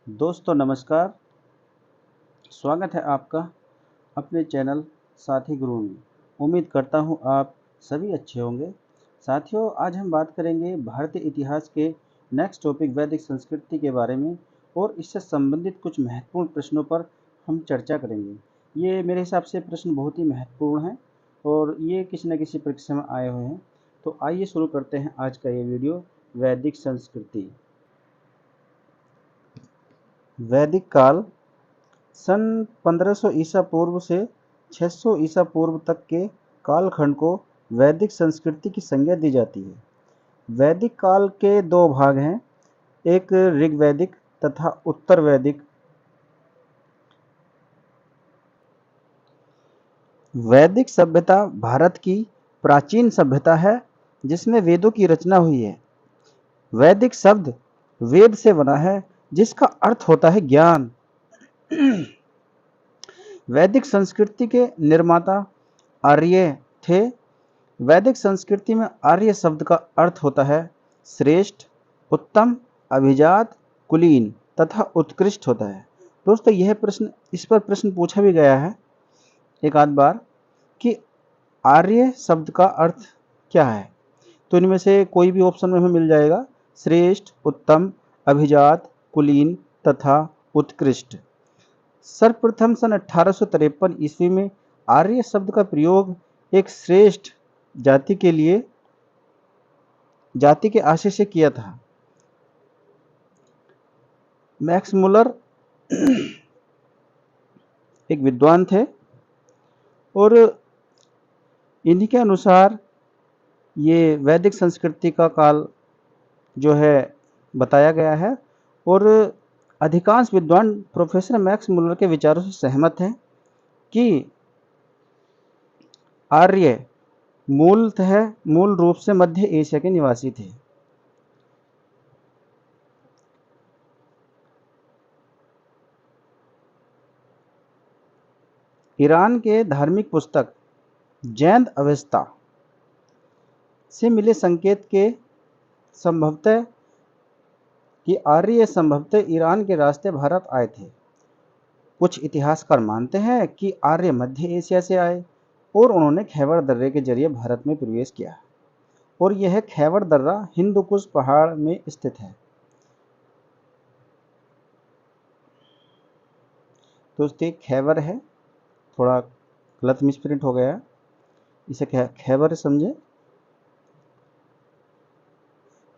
दोस्तों नमस्कार। स्वागत है आपका अपने चैनल साथी गुरु में। उम्मीद करता हूँ आप सभी अच्छे होंगे। साथियों, आज हम बात करेंगे भारतीय इतिहास के नेक्स्ट टॉपिक वैदिक संस्कृति के बारे में और इससे संबंधित कुछ महत्वपूर्ण प्रश्नों पर हम चर्चा करेंगे। ये मेरे हिसाब से प्रश्न बहुत ही महत्वपूर्ण हैं और ये किसी न किसी परीक्षा में आए हुए हैं। तो आइए शुरू करते हैं आज का ये वीडियो। वैदिक संस्कृति। वैदिक काल सन 1500 ईसा पूर्व से 600 ईसा पूर्व तक के कालखंड को वैदिक संस्कृति की संज्ञा दी जाती है। वैदिक काल के दो भाग हैं, एक ऋग्वैदिक तथा उत्तर वैदिक। वैदिक सभ्यता भारत की प्राचीन सभ्यता है जिसमें वेदों की रचना हुई है। वैदिक शब्द वेद से बना है जिसका अर्थ होता है ज्ञान। वैदिक संस्कृति के निर्माता आर्य थे। वैदिक संस्कृति में आर्य शब्द का अर्थ होता है श्रेष्ठ, उत्तम, अभिजात, कुलीन तथा उत्कृष्ट होता है। दोस्तों, इस पर प्रश्न पूछा भी गया है एक आध बार कि आर्य शब्द का अर्थ क्या है। तो इनमें से कोई भी ऑप्शन में हमें मिल जाएगा, श्रेष्ठ, उत्तम, अभिजात, कुलीन तथा उत्कृष्ट। सर्वप्रथम सन 1853 ईस्वी में आर्य शब्द का प्रयोग एक श्रेष्ठ जाति के आशय से किया था। मैक्स मुलर एक विद्वान थे और इन्हीं के अनुसार ये वैदिक संस्कृति का काल जो है बताया गया है और अधिकांश विद्वान प्रोफेसर मैक्स मुलर के विचारों से सहमत हैं कि आर्य मूल रूप से मध्य एशिया के निवासी थे। ईरान के धार्मिक पुस्तक जैन अवेस्ता से मिले संकेत के संभवतः कि आर्य संभवतः ईरान के रास्ते भारत आए थे। कुछ इतिहासकार मानते हैं कि आर्य मध्य एशिया से आए और उन्होंने खैबर दर्रे के जरिए भारत में प्रवेश किया और यह खैबर दर्रा हिंदू कुश पहाड़ में स्थित है। दोस्तों, खैबर है, थोड़ा गलत मिसप्रिंट हो गया, इसे खैबर समझे।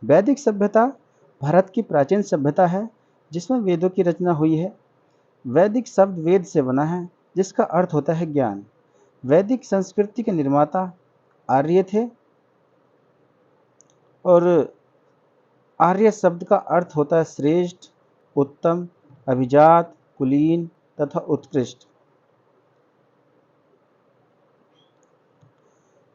वैदिक सभ्यता भारत की प्राचीन सभ्यता है जिसमें वेदों की रचना हुई है। वैदिक शब्द वेद से बना है जिसका अर्थ होता है ज्ञान। वैदिक संस्कृति के निर्माता आर्य थे और आर्य शब्द का अर्थ होता है श्रेष्ठ, उत्तम, अभिजात, कुलीन तथा उत्कृष्ट।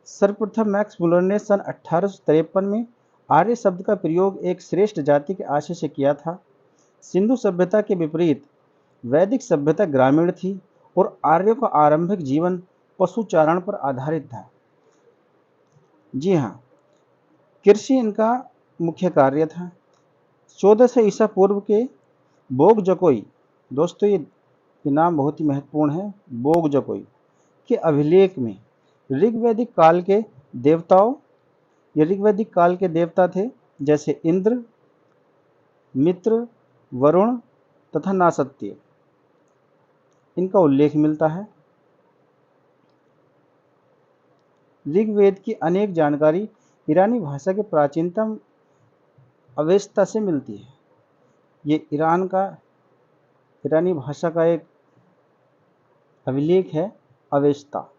सर्वप्रथम मैक्स मुलर ने सन 1853 में आर्य शब्द का प्रयोग एक श्रेष्ठ जाति के आशय से किया था। सिंधु सभ्यता के विपरीत वैदिक सभ्यता ग्रामीण थी और आर्यों का आरंभिक जीवन पशुचारण पर आधारित था। जी हाँ, कृषि इनका मुख्य कार्य था। 1400 ईसा पूर्व के बोगजकोई, दोस्तों ये नाम बहुत ही महत्वपूर्ण है, बोगजकोई के अभिलेख में ऋग्वैदिक काल के देवता थे जैसे इंद्र, मित्र, वरुण तथा नासत्य, इनका उल्लेख मिलता है। ऋग्वेद की अनेक जानकारी ईरानी भाषा के प्राचीनतम अवेस्ता से मिलती है। ये ईरानी भाषा का एक अभिलेख है, अवेस्ता।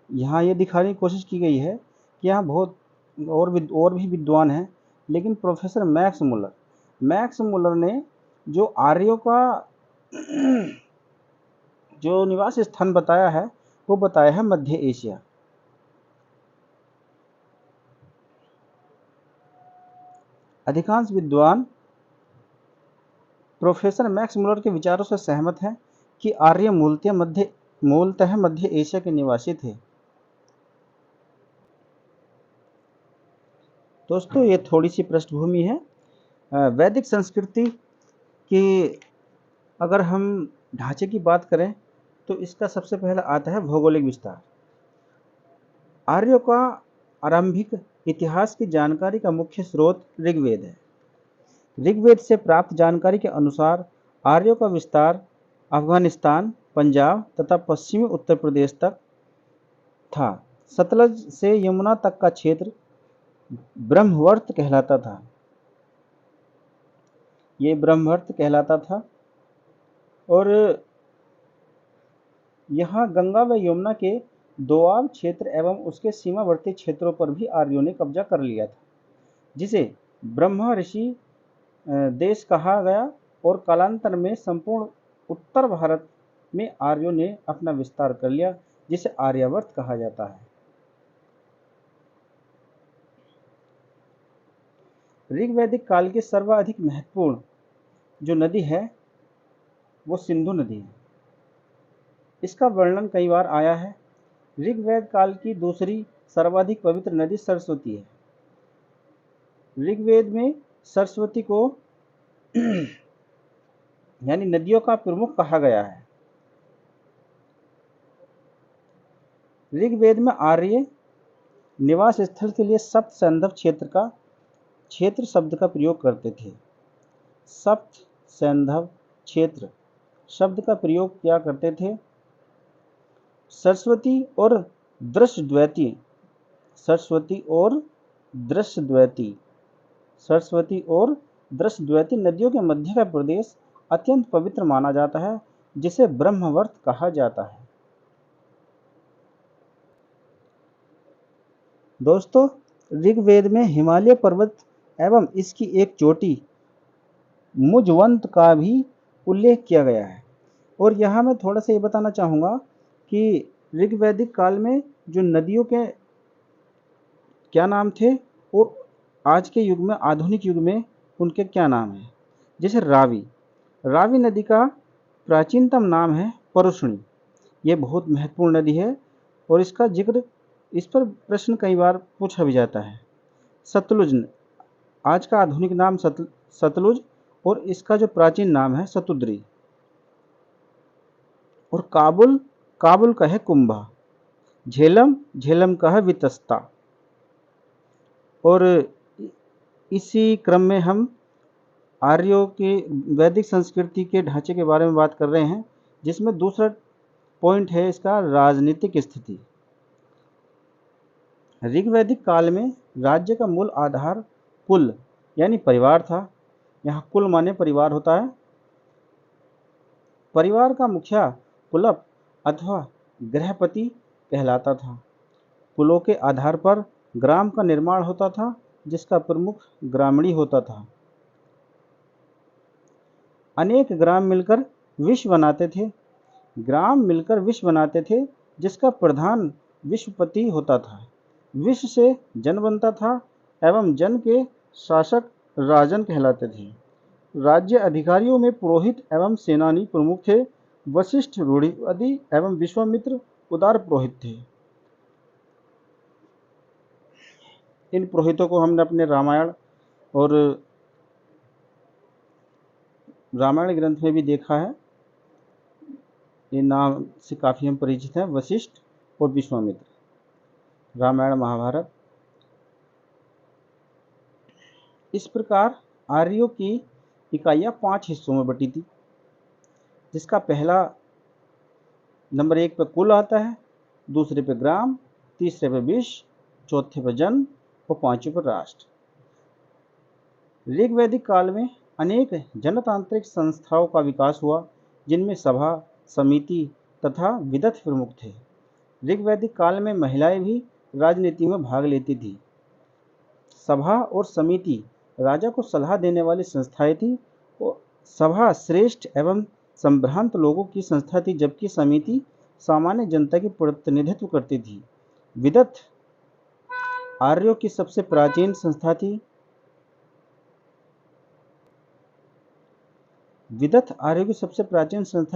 यहाँ ये दिखाने की कोशिश की गई है कि यहाँ बहुत और भी विद्वान हैं, लेकिन प्रोफेसर मैक्स मुलर ने जो आर्यों का जो निवास स्थान बताया है वो बताया है मध्य एशिया। अधिकांश विद्वान प्रोफेसर मैक्स मुलर के विचारों से सहमत हैं कि आर्य मूलतः मध्य एशिया के निवासी थे। दोस्तों ये थोड़ी सी पृष्ठभूमि है। वैदिक संस्कृति की अगर हम ढांचे की बात करें तो इसका सबसे पहला आता है भौगोलिक विस्तार। आर्यों का आरंभिक इतिहास की जानकारी का मुख्य स्रोत ऋग्वेद है। ऋग्वेद से प्राप्त जानकारी के अनुसार आर्यों का विस्तार अफगानिस्तान, पंजाब तथा पश्चिमी उत्तर प्रदेश तक था। सतलज से यमुना तक का क्षेत्र ब्रह्मवर्त कहलाता था। ये ब्रह्मवर्त कहलाता था और यहाँ गंगा व यमुना के दोआब क्षेत्र एवं उसके सीमावर्ती क्षेत्रों पर भी आर्यों ने कब्जा कर लिया था, जिसे ब्रह्मा ऋषि देश कहा गया और कालांतर में संपूर्ण उत्तर भारत में आर्यों ने अपना विस्तार कर लिया, जिसे आर्यावर्त कहा जाता है। ऋग्वैदिक काल की सर्वाधिक महत्वपूर्ण जो नदी है वो सिंधु नदी है। इसका वर्णन कई बार आया है। ऋग्वेद काल की दूसरी सर्वाधिक पवित्र नदी सरस्वती है। ऋग्वेद में सरस्वती को यानी नदियों का प्रमुख कहा गया है। ऋग्वेद में आर्य निवास स्थल के लिए सप्त सैंधव क्षेत्र शब्द का प्रयोग करते थे। सप्त सैंधव क्षेत्र शब्द का प्रयोग क्या करते थे? सरस्वती और दृश्यद्वैती नदियों के मध्य का प्रदेश अत्यंत पवित्र माना जाता है, जिसे ब्रह्मवर्त कहा जाता है। दोस्तों ऋग्वेद में हिमालय पर्वत एवं इसकी एक चोटी मुजवंत का भी उल्लेख किया गया है। और यहाँ मैं थोड़ा सा ये बताना चाहूँगा कि ऋग्वैदिक काल में जो नदियों के क्या नाम थे और आज के युग में, आधुनिक युग में उनके क्या नाम हैं। जैसे रावी नदी का प्राचीनतम नाम है परुष्णी। ये बहुत महत्वपूर्ण नदी है और इसका जिक्र, इस पर प्रश्न कई बार पूछा भी जाता है। सतलुज, आज का आधुनिक नाम सतलुज और इसका जो प्राचीन नाम है सतुद्री। और काबुल का है कुंभा। झेलम का है वितस्ता। और इसी क्रम में हम आर्यों के वैदिक संस्कृति के ढांचे के बारे में बात कर रहे हैं, जिसमें दूसरा पॉइंट है इसका राजनीतिक स्थिति। ऋग्वैदिक काल में राज्य का मूल आधार कुल यानी परिवार था। यहाँ कुल माने परिवार होता है। परिवार का मुखिया कुलप अथवा गृहपति कहलाता था। कुलों के आधार पर ग्राम का निर्माण होता था, जिसका प्रमुख ग्रामणी होता था। अनेक ग्राम मिलकर विश्व बनाते थे, जिसका प्रधान विश्वपति होता था। विश्व से जन बनता था एवं जन के शासक राजन कहलाते थे। राज्य अधिकारियों में पुरोहित एवं सेनानी प्रमुख थे। वशिष्ठ रूढ़िवादी एवं विश्वामित्र उदार पुरोहित थे। इन पुरोहितों को हमने अपने रामायण ग्रंथ में भी देखा है। ये नाम से काफ़ी हम परिचित हैं, वशिष्ठ और विश्वामित्र, रामायण महाभारत। इस प्रकार आर्यों की इकाइयाँ 5 हिस्सों में बटी थी, जिसका पहला नंबर 1 पे कुल आता है, दूसरे पे ग्राम, तीसरे पे विश्व, चौथे पे जन और पांचवें पे राष्ट्र। ऋग्वैदिक काल में अनेक जनतांत्रिक संस्थाओं का विकास हुआ, जिनमें सभा, समिति तथा विदथ प्रमुख थे। ऋग्वैदिक काल में महिलाएं भी राजनीति में भाग लेती थी। सभा और समिति राजा को सलाह देने वाली संस्थाएं थी। और सभा श्रेष्ठ एवं संभ्रांत लोगों की संस्था थी, जबकि समिति सामान्य जनता की प्रतिनिधित्व करती थी। विदथ आर्यों की सबसे प्राचीन संस्था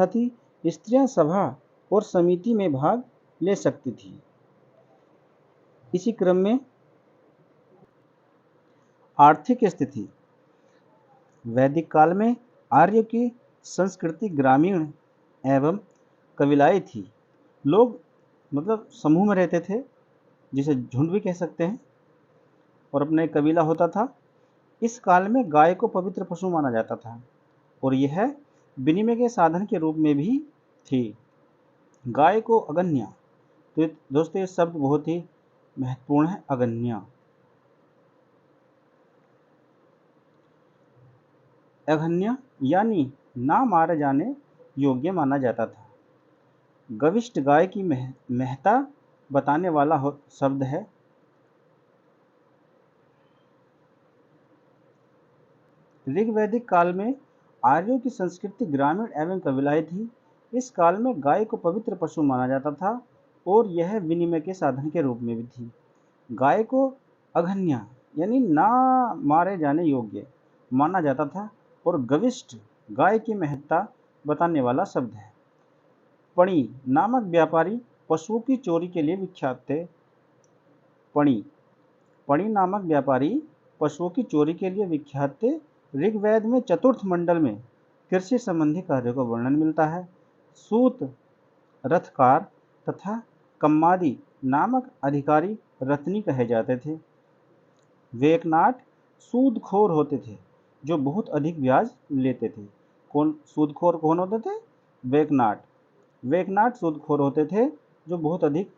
थी। स्त्रियां सभा और समिति में भाग ले सकती थी। इसी क्रम में आर्थिक स्थिति। वैदिक काल में आर्यों की संस्कृति ग्रामीण एवं कबीलाई थी। लोग मतलब समूह में रहते थे, जिसे झुंड भी कह सकते हैं, और अपना एक कबीला होता था। इस काल में गाय को पवित्र पशु माना जाता था और यह विनिमय के साधन के रूप में भी थी। गाय को अगन्या, तो दोस्तों ये शब्द बहुत ही महत्वपूर्ण है, अगन्या। अगन्या यानी ना मारे जाने योग्य माना जाता था। गविष्ठ गाय की महत्ता बताने वाला शब्द है। ऋग्वैदिक काल में आर्यों की संस्कृति ग्रामीण एवं कबीलाई थी। इस काल में गाय को पवित्र पशु माना जाता था और यह विनिमय के साधन के रूप में भी थी। गाय को अघन्या यानी ना मारे जाने योग्य माना जाता था और गविष्ठ गाय की महत्ता बताने वाला शब्द है। पणी नामक व्यापारी पशुओं की चोरी के लिए विख्यात थे। पणी नामक व्यापारी पशुओं की चोरी के लिए विख्यात थे। ऋग्वेद में चतुर्थ मंडल में कृषि संबंधी कार्यों का वर्णन मिलता है। सूत रथकार तथा कम्मादी नामक अधिकारी रत्नी कहे जाते थे। वेकनाट सूदखोर होते थे जो बहुत अधिक ब्याज लेते थे। कौन सूदखोर कौन होते थे? वेकनाट सूदखोर होते थे जो बहुत अधिक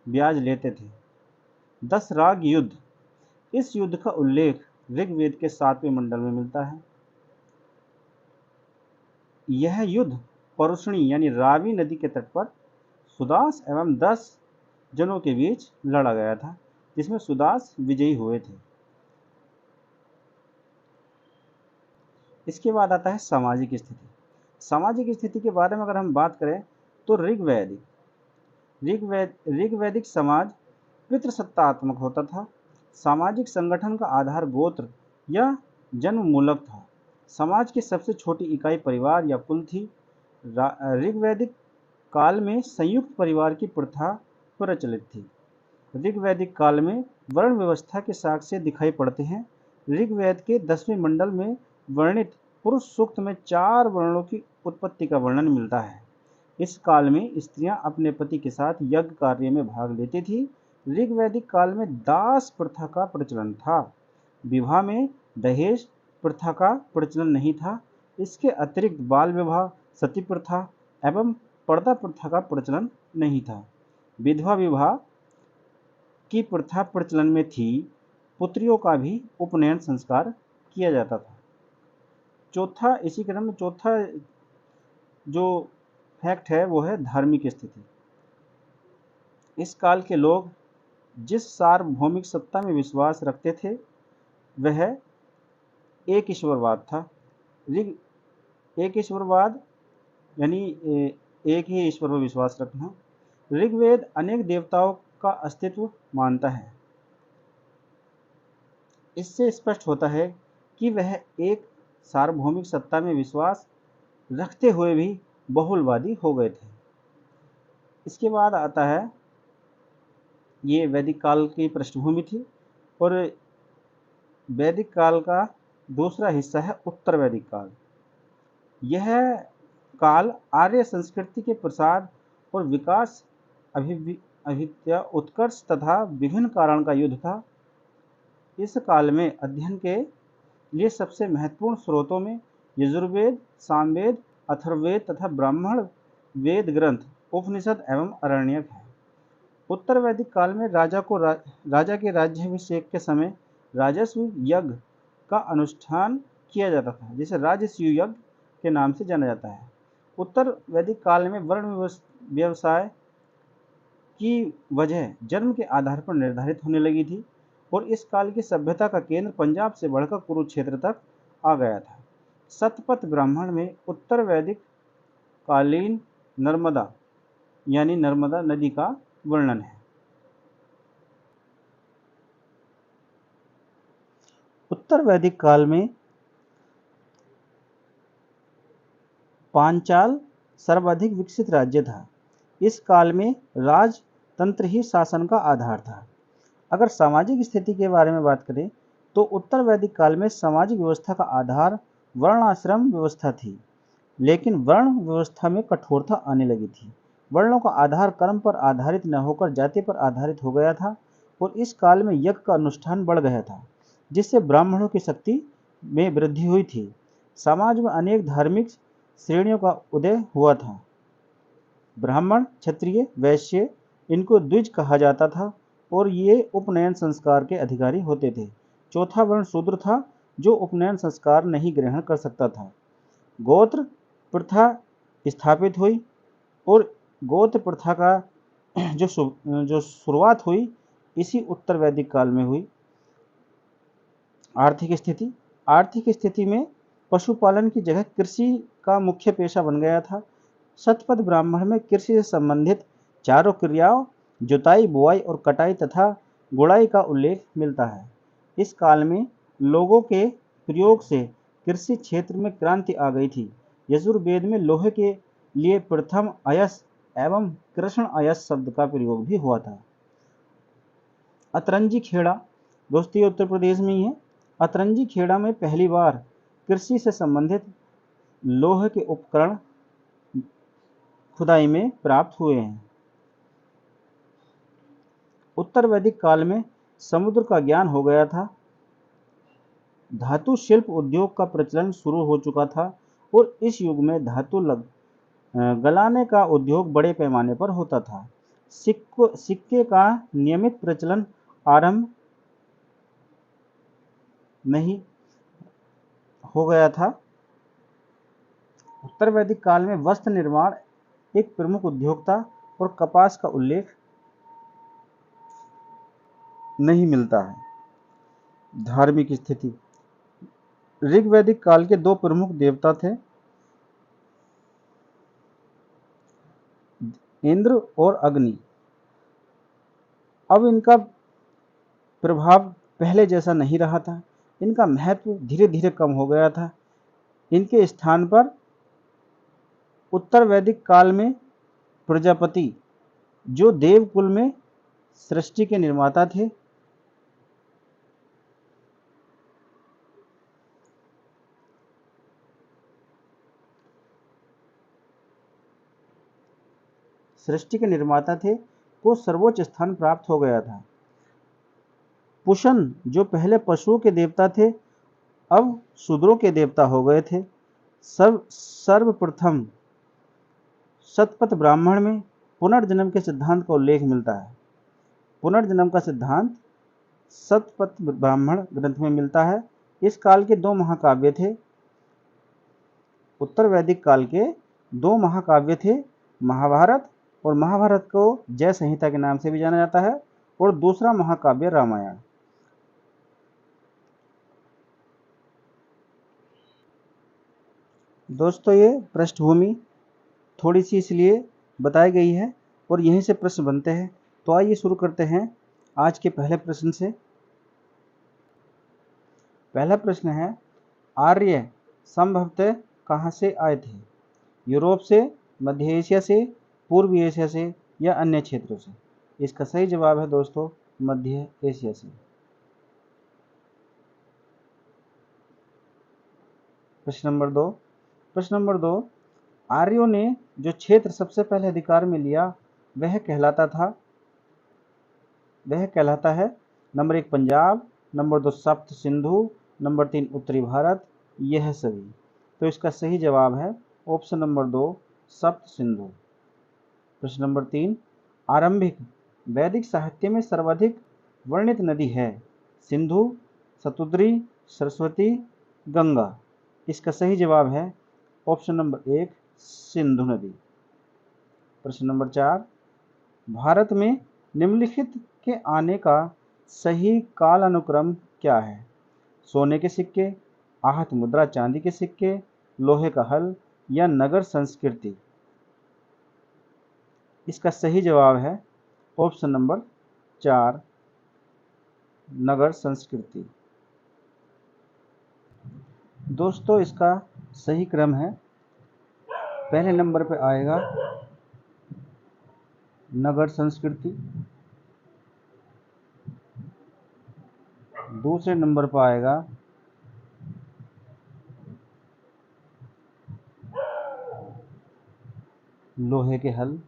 ब्याज लेते थे। 10 राग युद्ध, इस युद्ध का उल्लेख ऋग्वेद के 7वें मंडल में मिलता है। यह युद्ध परुष्णी यानी रावी नदी के तट पर सुदास एवं 10 जनों के बीच लड़ा गया था, जिसमें सुदास विजयी हुए थे। इसके बाद आता है सामाजिक स्थिति। सामाजिक स्थिति के बारे में अगर हम बात करें तो ऋग्वैदिक समाज पितृसत्तात्मक होता था। सामाजिक संगठन का आधार गोत्र या जन्म मूलक था। समाज की सबसे छोटी इकाई परिवार या कुल थी। ऋग्वैदिक काल में संयुक्त परिवार की प्रथा प्रचलित थी। ऋग्वैदिक काल में वर्ण व्यवस्था के साक्ष्य दिखाई पड़ते हैं। ऋग्वेद के 10वें मंडल में वर्णित पुरुष सूक्त में 4 वर्णों की उत्पत्ति का वर्णन मिलता है। इस काल में स्त्रियां अपने पति के साथ यज्ञ कार्य में भाग लेती थी। ऋग्वैदिक काल में दास प्रथा का प्रचलन था। विवाह में दहेज प्रथा का प्रचलन नहीं था। इसके अतिरिक्त बाल विवाह, सती प्रथा एवं पर्दा प्रथा का प्रचलन नहीं था। विधवा विवाह की प्रथा प्रचलन में थी। पुत्रियों का भी उपनयन संस्कार किया जाता था। चौथा, इसी क्रम में चौथा जो फैक्ट है वो है धार्मिक स्थिति। इस काल के लोग जिस सार्वभौमिक सत्ता में विश्वास रखते थे वह एक ईश्वरवाद था। एक ईश्वरवाद यानी एक ही ईश्वर पर विश्वास रखना। ऋग्वेद अनेक देवताओं का अस्तित्व मानता है। इससे स्पष्ट होता है कि वह एक सार्वभौमिक सत्ता में विश्वास रखते हुए भी बहुलवादी हो गए थे। इसके बाद आता है, ये वैदिक काल की पृष्ठभूमि थी और वैदिक काल का दूसरा हिस्सा है उत्तर वैदिक काल। यह काल आर्य संस्कृति के प्रसार और विकास, अभिवृद्धि, उत्कर्ष तथा विभिन्न कारण का युद्ध था। इस काल में अध्ययन के लिए सबसे महत्वपूर्ण स्रोतों में यजुर्वेद, सामवेद, अथर्ववेद तथा ब्राह्मण वेद ग्रंथ, उपनिषद एवं आरण्यक है। उत्तर वैदिक काल में राजा के राज्याभिषेक के समय राजस्व यज्ञ का अनुष्ठान किया जाता था, जिसे राजस्व यज्ञ के नाम से जाना जाता है। उत्तर वैदिक काल में वर्ण व्यवसाय की वजह जन्म के आधार पर निर्धारित होने लगी थी और इस काल की सभ्यता का केंद्र पंजाब से बढ़कर कुरुक्षेत्र तक आ गया था। शतपथ ब्राह्मण में उत्तर वैदिक कालीन नर्मदा यानी नर्मदा नदी का वर्णन है। उत्तर वैदिक काल में पांचाल सर्वाधिक विकसित राज्य था। इस काल में राजतंत्र ही शासन का आधार था। अगर सामाजिक स्थिति के बारे में बात करें तो उत्तर वैदिक काल में सामाजिक व्यवस्था का आधार वर्णाश्रम व्यवस्था थी, लेकिन वर्ण व्यवस्था में कठोरता आने लगी थी। वर्णों का आधार कर्म पर आधारित न होकर जाति पर आधारित हो गया था और इस काल में यज्ञ का अनुष्ठान बढ़ गया था, जिससे ब्राह्मणों की शक्ति में वृद्धि हुई थी। समाज में अनेक धार्मिक श्रेणियों का उदय हुआ था। ब्राह्मण, क्षत्रिय, वैश्य, इनको द्विज कहा जाता था और ये उपनयन संस्कार के अधिकारी होते थे। चौथा वर्ण शूद्र था, जो उपनयन संस्कार नहीं ग्रहण कर सकता था। गोत्र प्रथा स्थापित हुई और गोत्र प्रथा का जो शुरुआत हुई इसी उत्तर वैदिक काल में हुई। आर्थिक स्थिति में पशुपालन की जगह कृषि का मुख्य पेशा बन गया था। शतपथ ब्राह्मण में कृषि से संबंधित चारों क्रियाओं जुताई, बुआई और कटाई तथा गुड़ाई का उल्लेख मिलता है। इस काल में लोगों के प्रयोग से कृषि क्षेत्र में क्रांति आ गई थी। यजुर्वेद में लोहे के लिए प्रथम अयस एवं कृष्ण अयस शब्द का प्रयोग भी हुआ था। अतरंजी खेड़ा, दोस्तों ये उत्तर प्रदेश में ही है। अतरंजी खेड़ा में पहली बार कृषि से संबंधित लोहे के उपकरण खुदाई में प्राप्त हुए हैं। उत्तर वैदिक काल में समुद्र का ज्ञान हो गया था। धातु शिल्प उद्योग का प्रचलन शुरू हो चुका था और इस युग में धातु गलाने का उद्योग बड़े पैमाने पर होता था। सिक्के का नियमित प्रचलन आरंभ नहीं हो गया था। उत्तर वैदिक काल में वस्त्र निर्माण एक प्रमुख उद्योग था और कपास का उल्लेख नहीं मिलता है। धार्मिक स्थिति, ऋग्वैदिक काल के दो प्रमुख देवता थे, इंद्र और अग्नि। अब इनका प्रभाव पहले जैसा नहीं रहा था। इनका महत्व धीरे धीरे कम हो गया था। इनके स्थान पर उत्तर वैदिक काल में प्रजापति, जो देवकुल में सृष्टि के निर्माता थे, को सर्वोच्च स्थान प्राप्त हो गया था। पुशन, जो पहले पशुओं के देवता थे, अब शूद्रों के देवता हो गए थे। सर्वप्रथम शतपथ ब्राह्मण में पुनर्जन्म के सिद्धांत का उल्लेख मिलता है। पुनर्जन्म का सिद्धांत शतपथ ब्राह्मण ग्रंथ में मिलता है। इस काल के दो महाकाव्य थे। उत्तर वैदिक काल के दो महाकाव्य थे, महाभारत, और महाभारत को जय संहिता के नाम से भी जाना जाता है, और दूसरा महाकाव्य रामायण। दोस्तों ये पृष्ठभूमि थोड़ी सी इसलिए बताई गई है और यहीं से प्रश्न बनते हैं। तो आइए शुरू करते हैं आज के पहले प्रश्न से। पहला प्रश्न है, आर्य संभवतः कहाँ से आए थे? यूरोप से, मध्य एशिया से, पूर्व एशिया से या अन्य क्षेत्रों से? इसका सही जवाब है दोस्तों मध्य एशिया से। प्रश्न नंबर दो, आर्यों ने जो क्षेत्र सबसे पहले अधिकार में लिया वह कहलाता है नंबर 1 पंजाब, नंबर 2 सप्त सिंधु, नंबर 3 उत्तरी भारत, यह सभी। तो इसका सही जवाब है ऑप्शन नंबर 2 सप्त सिंधु। प्रश्न नंबर 3, आरंभिक वैदिक साहित्य में सर्वाधिक वर्णित नदी है? सिंधु, सतुद्री, सरस्वती, गंगा। इसका सही जवाब है ऑप्शन नंबर 1 सिंधु नदी। प्रश्न नंबर 4, भारत में निम्नलिखित के आने का सही कालानुक्रम क्या है? सोने के सिक्के, आहत मुद्रा चांदी के सिक्के, लोहे का हल या नगर संस्कृति? इसका सही जवाब है ऑप्शन नंबर 4 नगर संस्कृति। दोस्तों इसका सही क्रम है, पहले नंबर पे आएगा नगर संस्कृति, दूसरे नंबर पर आएगा लोहे के हल,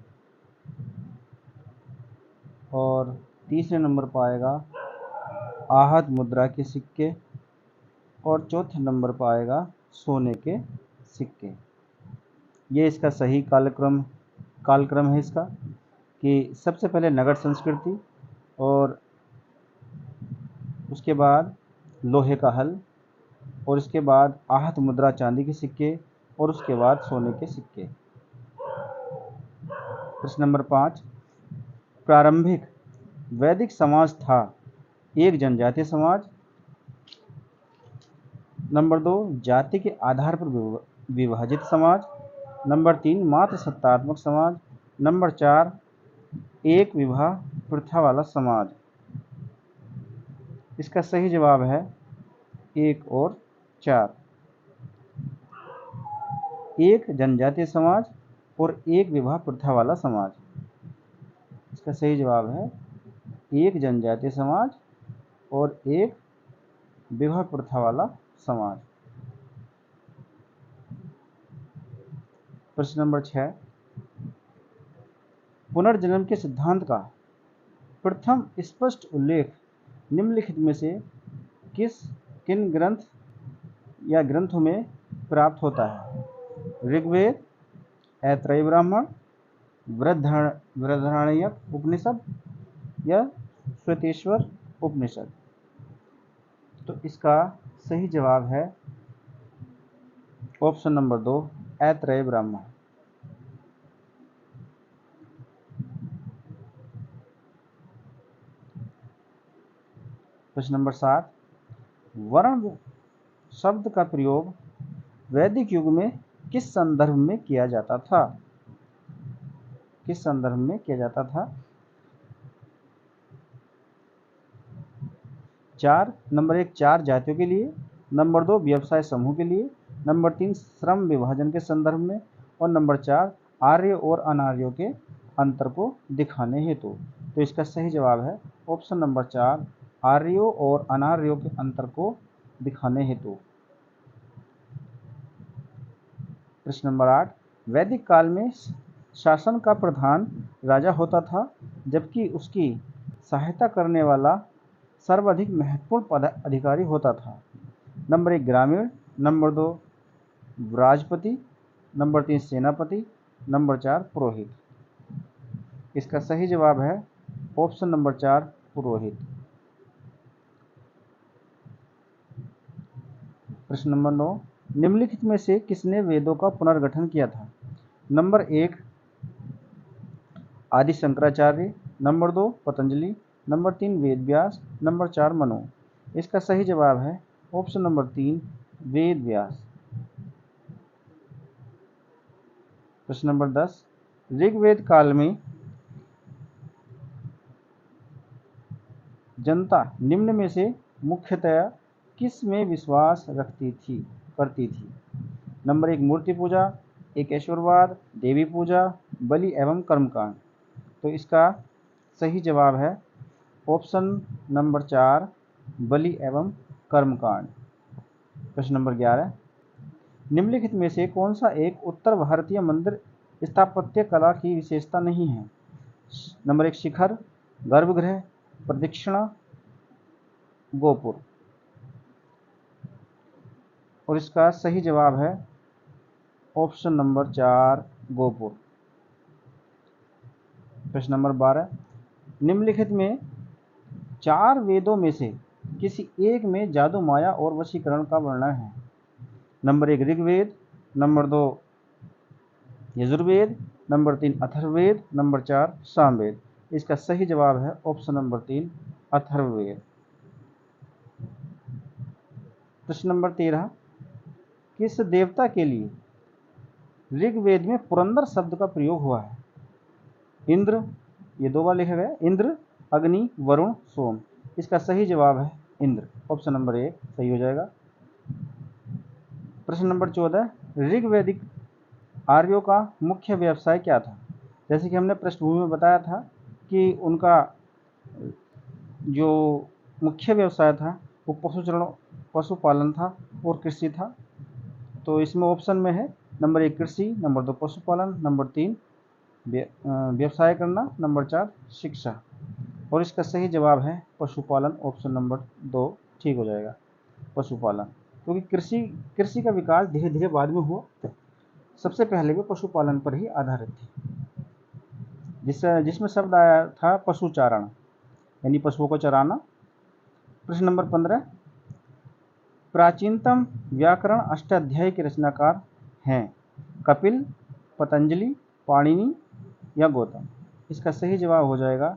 और तीसरे नंबर पर आएगा आहत मुद्रा के सिक्के, और चौथे नंबर पर आएगा सोने के सिक्के। ये इसका सही कालक्रम है इसका, कि सबसे पहले नगद संस्कृति, और उसके बाद लोहे का हल, और इसके बाद आहत मुद्रा चांदी के सिक्के, और उसके बाद सोने के सिक्के। प्रश्न नंबर 5, प्रारंभिक वैदिक समाज था एक जनजातीय समाज। नंबर 2, जाति के आधार पर विभाजित समाज। नंबर 3, मात्र सत्तात्मक समाज। नंबर 4, एक विवाह प्रथा वाला समाज। इसका सही जवाब है 1 और 4। एक जनजातीय समाज और एक विवाह प्रथा वाला समाज। इसका सही जवाब है एक जनजातीय समाज और एक विवाह प्रथा वाला समाज। प्रश्न नंबर 6, पुनर्जन्म के सिद्धांत का प्रथम स्पष्ट उल्लेख निम्नलिखित में से किन ग्रंथ या ग्रंथों में प्राप्त होता है? ऋग्वेद, ऐतरेय ब्राह्मण, बृहदारण्यक उपनिषद या श्वेतेश्वर उपनिषद। तो इसका सही जवाब है ऑप्शन नंबर 2, ऐतरेय ब्राह्मण। प्रश्न नंबर 7, वर्ण शब्द का प्रयोग वैदिक युग में किस संदर्भ में किया जाता था? किस संदर्भ में किया जाता था? 4, नंबर 1 4 जातियों के लिए, नंबर 2 व्यवसाय समूह के लिए, नंबर 3 श्रम विभाजन के संदर्भ में, और नंबर 4 आर्य और अनार्यों के अंतर को दिखाने हेतु। तो इसका सही जवाब है ऑप्शन नंबर 4, आर्यों और अनार्यों के अंतर को दिखाने हेतु। प्रश्न नंबर 8, वैदिक काल में शासन का प्रधान राजा होता था, जबकि उसकी सहायता करने वाला सर्वाधिक महत्वपूर्ण पदाधिकारी होता था। नंबर 1 ग्रामीण, नंबर 2 राजपति, नंबर 3 सेनापति, नंबर 4 पुरोहित। इसका सही जवाब है ऑप्शन नंबर 4 पुरोहित। प्रश्न नंबर 9, निम्नलिखित में से किसने वेदों का पुनर्गठन किया था? नंबर 1 आदि Shankaracharya, number 2 Patanjali, number 3 Ved Vyas, number 4 Manu. इसका सही जवाब है ऑप्शन नंबर 3 वेद व्यास। प्रश्न नंबर 10, ऋग्वेद काल में जनता निम्न में से मुख्यतया किस में विश्वास करती थी? नंबर 1 मूर्ति पूजा, एकेश्वरवाद, देवी पूजा, बलि एवं कर्मकांड। तो इसका सही जवाब है ऑप्शन नंबर 4 बलि एवं कर्मकांड। प्रश्न नंबर 11, निम्नलिखित में से कौन सा एक उत्तर भारतीय मंदिर स्थापत्य कला की विशेषता नहीं है? नंबर 1 शिखर, गर्भगृह, प्रदक्षिणा, गोपुर। और इसका सही जवाब है ऑप्शन नंबर 4 गोपुर। प्रश्न नंबर 12, निम्नलिखित में 4 वेदों में से किसी एक में जादू माया और वशीकरण का वर्णन है? Number 1 Rigveda, number 2 Yajurveda, number 3 Atharvaveda, number 4 Samaveda. इसका सही जवाब है ऑप्शन नंबर 3 अथर्ववेद। प्रश्न नंबर 13, किस देवता के लिए ऋग्वेद में पुरंदर शब्द का प्रयोग हुआ है? इंद्र, ये 2 बार लिखा गया, इंद्र, अग्नि, वरुण, सोम। इसका सही जवाब है इंद्र, ऑप्शन नंबर 1 सही हो जाएगा। प्रश्न नंबर 14, ऋग्वैदिक आर्यों का मुख्य व्यवसाय क्या था? जैसे कि हमने पृष्ठभूमि में बताया था कि उनका जो मुख्य व्यवसाय था वो पशुपालन था और कृषि था। तो इसमें ऑप्शन में है नंबर 1 कृषि, नंबर 2 पशुपालन, नंबर 3 व्यवसाय करना, नंबर 4 शिक्षा। और इसका सही जवाब है पशुपालन, ऑप्शन नंबर 2 ठीक हो जाएगा, पशुपालन। क्योंकि कृषि का विकास धीरे धीरे बाद में हुआ, सबसे पहले वो पशुपालन पर ही आधारित थी, जिसमें शब्द आया था पशुचारण, यानी पशुओं को चराना। प्रश्न नंबर 15, प्राचीनतम व्याकरण अष्टाध्यायी के रचनाकार हैं? कपिल, पतंजलि, पाणिनि या गौतम? इसका सही जवाब हो जाएगा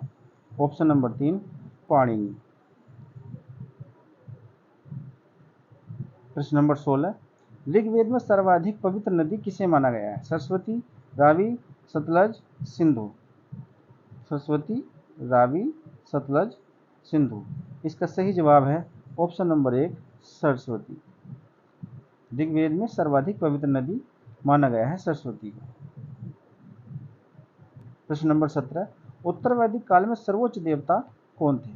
ऑप्शन नंबर 3 पाणिनि। प्रश्न नंबर 16, ऋग्वेद में सर्वाधिक पवित्र नदी किसे माना गया है? सरस्वती, रावी, सतलज, सिंधु? सरस्वती, रावी, सतलज, सिंधु। इसका सही जवाब है ऑप्शन नंबर 1 सरस्वती। ऋग्वेद में सर्वाधिक पवित्र नदी माना गया है सरस्वती को। प्रश्न नंबर 17, उत्तर वैदिक काल में सर्वोच्च देवता कौन थे?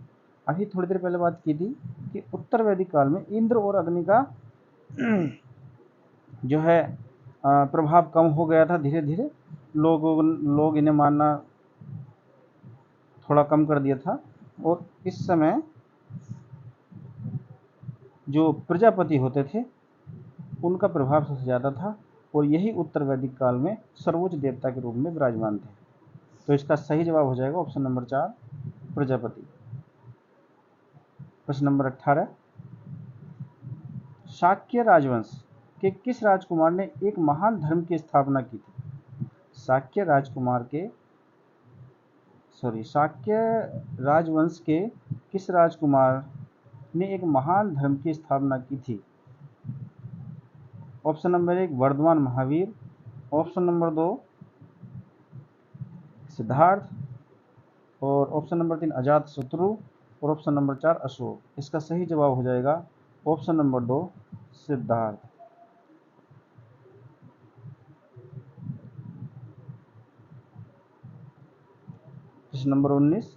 अभी थोड़ी देर पहले बात की थी कि उत्तर वैदिक काल में इंद्र और अग्नि का जो है प्रभाव कम हो गया था, धीरे धीरे लोग इन्हें मानना थोड़ा कम कर दिया था। और इस समय जो प्रजापति होते थे उनका प्रभाव सबसे ज़्यादा था, और यही उत्तर वैदिक काल में सर्वोच्च देवता के रूप में विराजमान थे। तो इसका सही जवाब हो जाएगा ऑप्शन नंबर 4 प्रजापति। प्रश्न नंबर 18, शाक्य राजवंश के किस राजकुमार ने एक महान धर्म की स्थापना की थी? शाक्य राजवंश के किस राजकुमार ने एक महान धर्म की स्थापना की थी? Option number 1 Vardhaman Mahavir, option number 2 Siddhartha, और ऑप्शन नंबर 3 अजात शत्रु, और ऑप्शन नंबर 4 अशोक। इसका सही जवाब हो जाएगा ऑप्शन नंबर 2 सिद्धार्थ। प्रश्न नंबर 19,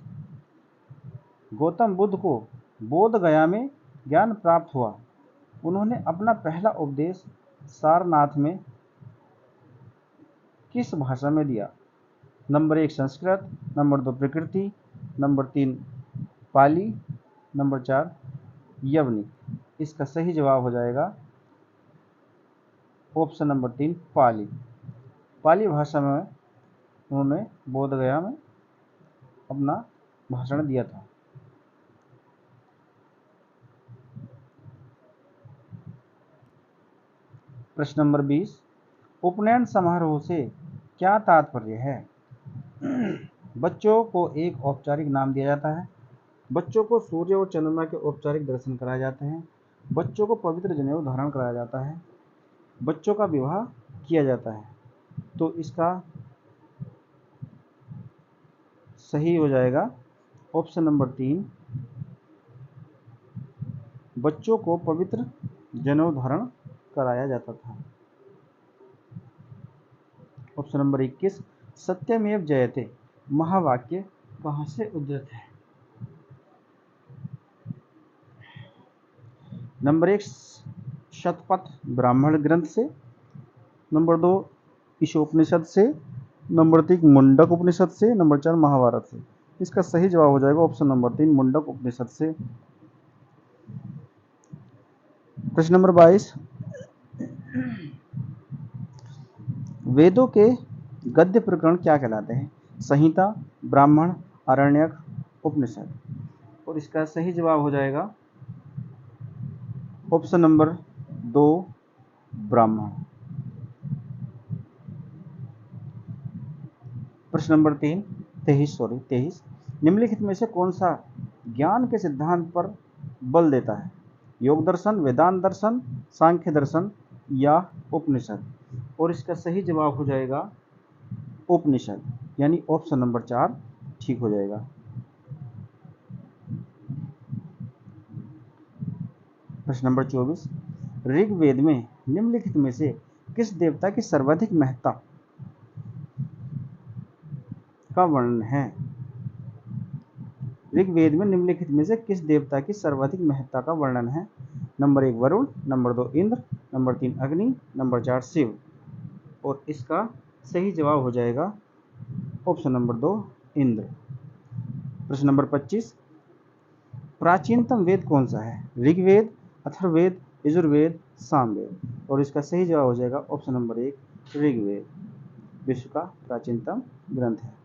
गौतम बुद्ध को बोध गया में ज्ञान प्राप्त हुआ, उन्होंने अपना पहला उपदेश सारनाथ में किस भाषा में दिया? नंबर 1 संस्कृत, नंबर 2 प्रकृति, नंबर 3 पाली, नंबर 4 यवनिक। इसका सही जवाब हो जाएगा ऑप्शन नंबर 3 पाली। पाली भाषा में उन्होंने बोध गया में अपना भाषण दिया था। प्रश्न नंबर 20, उपनयन समारोह से क्या तात्पर्य है? बच्चों को एक औपचारिक नाम दिया जाता है, बच्चों को सूर्य और चंद्रमा के औपचारिक दर्शन कराए जाते हैं, बच्चों को पवित्र जनेऊ धारण कराया जाता है, बच्चों का विवाह किया जाता है। तो इसका सही हो जाएगा ऑप्शन नंबर 3 बच्चों को पवित्र जनेऊ धारण कराया जाता था। ऑप्शन नंबर 21, सत्यमेव जयते महावाक्य कहाँ से उद्धृत है? नंबर 1 शतपथ ब्राह्मण ग्रंथ से, नंबर 2 ईशोपनिषद से, नंबर 3 मुंडक उपनिषद से, नंबर 4 महाभारत से। इसका सही जवाब हो जाएगा ऑप्शन नंबर 3 मुंडक उपनिषद से। प्रश्न नंबर 22, वेदों के गद्य प्रकरण क्या कहलाते हैं? संहिता, ब्राह्मण, आरण्यक, उपनिषद। और इसका सही जवाब हो जाएगा ऑप्शन नंबर 2 ब्राह्मण। प्रश्न नंबर 23, निम्नलिखित में से कौन सा ज्ञान के सिद्धांत पर बल देता है? योग दर्शन, वेदांत दर्शन, सांख्य दर्शन या उपनिषद? और इसका सही जवाब हो जाएगा उपनिषद, यानी ऑप्शन नंबर 4 ठीक हो जाएगा। प्रश्न नंबर 24, ऋग्वेद में निम्नलिखित में से किस देवता की सर्वाधिक महत्ता का वर्णन है? ऋग्वेद में निम्नलिखित में से किस देवता की सर्वाधिक महत्ता का वर्णन है? Number 1 Varun, number 2 Indra, number 3 अग्नि, नंबर 4 शिव। और इसका सही जवाब हो जाएगा ऑप्शन नंबर 2 इंद्र। प्रश्न नंबर 25, प्राचीनतम वेद कौन सा है? ऋग्वेद, अथर्ववेद, यजुर्वेद, सामवेद। और इसका सही जवाब हो जाएगा ऑप्शन नंबर 1 ऋग्वेद विश्व का प्राचीनतम ग्रंथ है।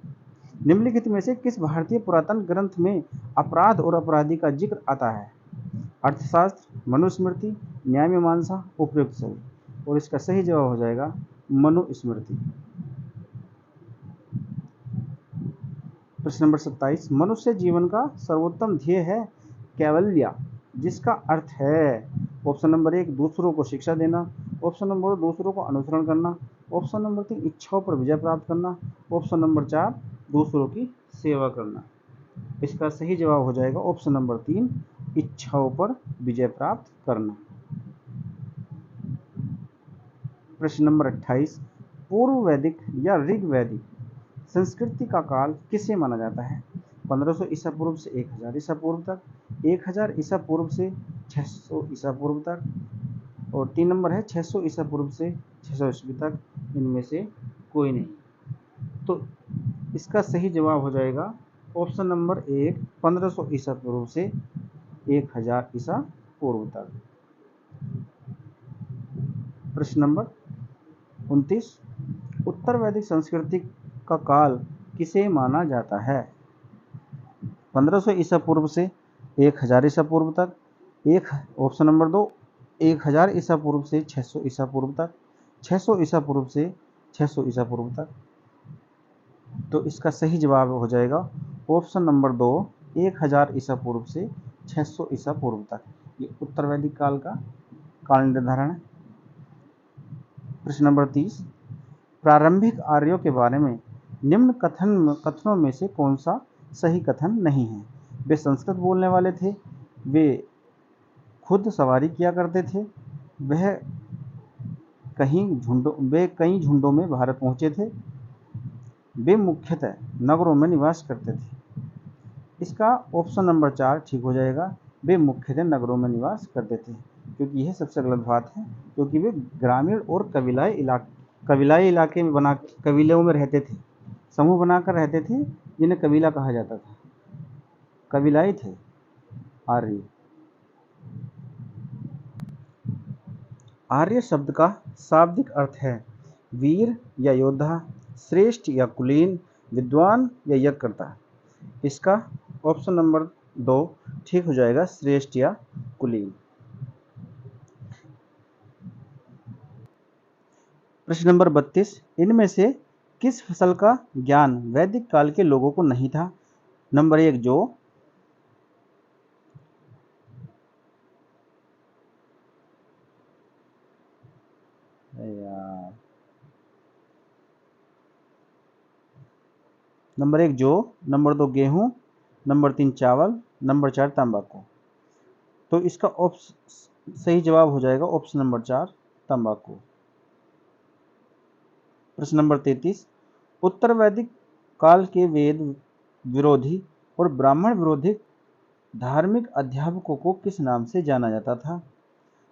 निम्नलिखित में से किस भारतीय पुरातन ग्रंथ में अपराध और अपराधी का जिक्र आता है? अर्थशास्त्र, मनुस्मृति, न्याय मीमांसा, उपयुक्त सभी। और इसका सही जवाब हो जाएगा मनुस्मृति। प्रश्न नंबर 27, मनुष्य जीवन का सर्वोत्तम ध्येय है कैवल्य, जिसका अर्थ है? ऑप्शन नंबर 1 दूसरों को शिक्षा देना, ऑप्शन नंबर 2 दूसरों को अनुसरण करना, ऑप्शन नंबर 3 इच्छाओं पर विजय प्राप्त करना, ऑप्शन नंबर 4 दूसरों की सेवा करना। इसका सही जवाब हो जाएगा ऑप्शन नंबर 3 इच्छाओं पर विजय प्राप्त करना। प्रश्न नंबर 28, पूर्व वैदिक या ऋग वैदिक संस्कृति का काल किसे माना जाता है? 1500 ईसा पूर्व से 1000 ईसा पूर्व तक, 1000 ईसा पूर्व से 600 ईसा पूर्व तक, और 3 नंबर है 600 ईसा पूर्व से 600 ईस्वी तक। इनमें से कोई नहीं। तो इसका सही जवाब हो जाएगा ऑप्शन नंबर 1 1500 ईसा पूर्व से 1000 ईसा पूर्व तक। प्रश्न नंबर 29, उत्तर वैदिक संस्कृति का काल किसे माना जाता है? 1500 ईसा पूर्व से 1000 ईसा पूर्व तक, एक ऑप्शन नंबर 2 1000 ईसा पूर्व से 600 ईसा पूर्व तक, 600 ईसा पूर्व से 600 ईसा पूर्व तक। तो इसका सही जवाब हो जाएगा ऑप्शन नंबर 2 1000 ईसा पूर्व से 600 ईसा पूर्व तक। ये उत्तर वैदिक काल का काल निर्धारण है। प्रश्न नंबर 30, प्रारंभिक आर्यों के बारे में निम्न कथनों में से कौन सा सही कथन नहीं है? वे संस्कृत बोलने वाले थे, वे खुद सवारी किया करते थे, वे कई झुंडों में भारत पहुंचे थे, वे मुख्यतः नगरों में निवास करते थे। इसका ऑप्शन नंबर 4 ठीक हो जाएगा, वे मुख्यतः नगरों में निवास करते थे, क्योंकि यह सबसे गलत बात है, क्योंकि वे ग्रामीण और कबीलाई इलाके में कबीलों में रहते थे, समूह बनाकर रहते थे, जिन्हें कबीला कहा जाता था, कबीलाई थे आर्य। आर्य शब्द का शाब्दिक अर्थ है वीर या योद्धा, श्रेष्ठ या कुलीन, विद्वान या यज्ञकर्ता। इसका ऑप्शन नंबर 2 ठीक हो जाएगा, श्रेष्ठ या कुलीन। प्रश्न नंबर 32, इनमें से किस फसल का ज्ञान वैदिक काल के लोगों को नहीं था? नंबर 1 जौ, नंबर 1 जौ, नंबर 2 गेहूं, नंबर 3 चावल, नंबर 4 तंबाकू। तो इसका सही जवाब हो जाएगा ऑप्शन नंबर 4 तंबाकू। प्रश्न नंबर 33, उत्तर वैदिक काल के वेद विरोधी और ब्राह्मण विरोधी धार्मिक अध्यापकों को किस नाम से जाना जाता था?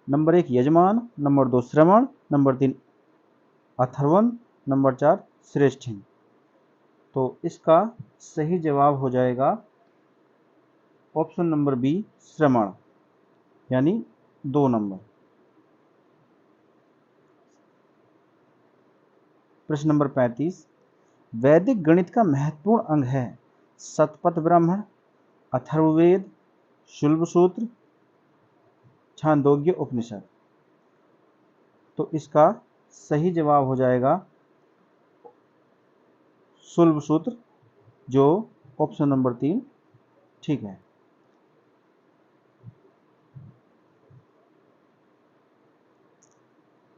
नंबर 1 यजमान, नंबर 2 श्रवण, नंबर 3 अथर्वण, नंबर 4 श्रेष्ठिन। तो इसका सही जवाब हो जाएगा ऑप्शन नंबर बी श्रवण, यानी 2 नंबर। प्रश्न नंबर 35, वैदिक गणित का महत्वपूर्ण अंग है शतपथ ब्राह्मण, अथर्ववेद, शुल्ब सूत्र, छांदोग्य उपनिषद। तो इसका सही जवाब हो जाएगा शुल्ब सूत्र, जो ऑप्शन नंबर 3 ठीक है।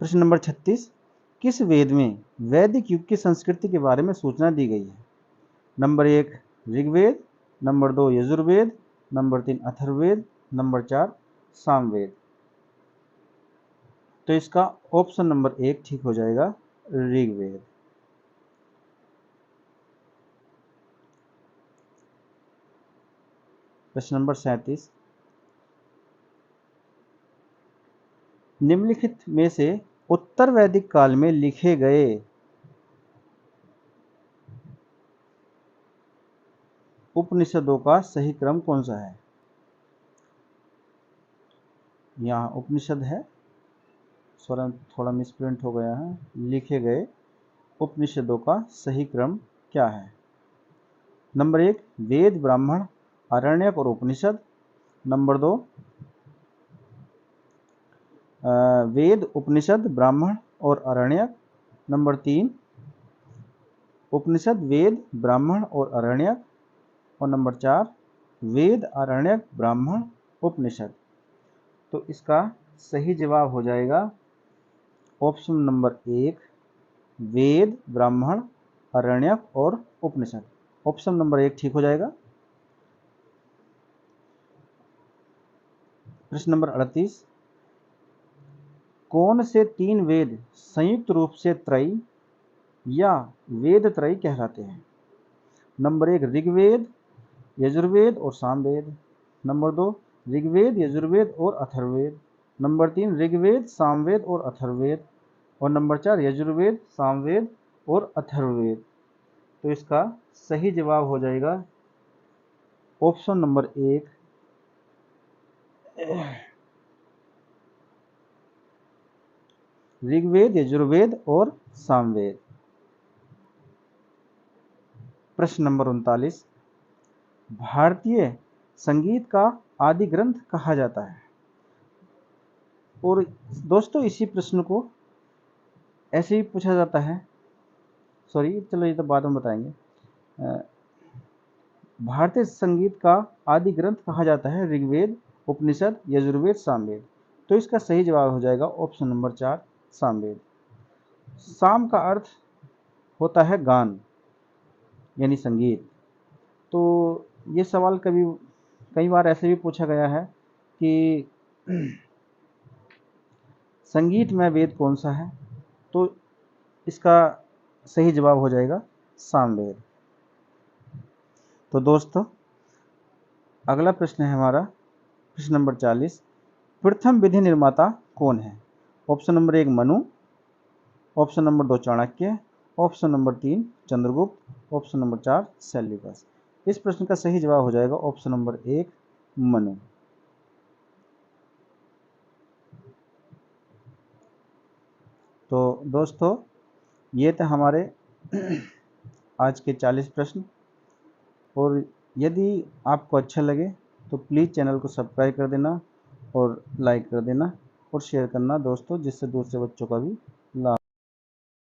प्रश्न नंबर 36, किस वेद में वैदिक युग की संस्कृति के बारे में सूचना दी गई है? Number 1 Rigveda, number 2 Yajurveda, number 3 Atharvaveda, number 4 Samaveda. तो इसका ऑप्शन नंबर 1 ठीक हो जाएगा ऋग्वेद। प्रश्न नंबर 37, निम्नलिखित में से उत्तर वैदिक काल में लिखे गए उपनिषदों का सही क्रम कौन सा है? यहाँ उपनिषद है, स्वरण थोड़ा मिसप्रिंट हो गया है। लिखे गए उपनिषदों का सही क्रम क्या है? नंबर 1 वेद, ब्राह्मण, आरण्यक और उपनिषद। नंबर 2 वेद, उपनिषद, ब्राह्मण और आरण्यक। नंबर 3 उपनिषद, वेद, ब्राह्मण और आरण्यक। और नंबर 4 वेद, आरण्यक, ब्राह्मण, उपनिषद। तो इसका सही जवाब हो जाएगा ऑप्शन नंबर 1 वेद, ब्राह्मण, आरण्यक और उपनिषद। ऑप्शन नंबर 1 ठीक हो जाएगा। प्रश्न नंबर 38, कौन से 3 वेद संयुक्त रूप से त्रयी या वेद त्रयी कहलाते हैं? नंबर 1 ऋग्वेद, यजुर्वेद और सामवेद। नंबर 2 ऋग्वेद, यजुर्वेद और अथर्ववेद। नंबर 3 ऋग्वेद, सामवेद और अथर्ववेद। और नंबर 4 यजुर्वेद, सामवेद और अथर्ववेद। तो इसका सही जवाब हो जाएगा ऑप्शन नंबर 1 ऋग्वेद, यजुर्वेद और सामवेद। प्रश्न नंबर 39, भारतीय संगीत का आदि ग्रंथ कहा जाता है? और दोस्तों इसी प्रश्न को ऐसे ही पूछा जाता है, सॉरी चलो ये तो बाद में बताएंगे। भारतीय संगीत का आदि ग्रंथ कहा जाता है ऋग्वेद, उपनिषद, यजुर्वेद, सामवेद। तो इसका सही जवाब हो जाएगा ऑप्शन नंबर 4 सामवेद। साम का अर्थ होता है गान यानी संगीत। तो ये सवाल कई बार ऐसे भी पूछा गया है कि संगीत में वेद कौन सा है? तो इसका सही जवाब हो जाएगा सामवेद। तो दोस्तों अगला प्रश्न है हमारा प्रश्न नंबर 40, प्रथम विधि निर्माता कौन है? Option number 1 Manu, option number 2 Chanakya, option number 3 Chandragupta, option number 4 Seleucus. इस प्रश्न का सही जवाब हो जाएगा ऑप्शन नंबर 1 मनु। तो दोस्तों ये थे हमारे आज के 40 प्रश्न। और यदि आपको अच्छा लगे तो प्लीज़ चैनल को सब्सक्राइब कर देना और लाइक कर देना और शेयर करना दोस्तों, जिससे दूसरे बच्चों का भी लाभ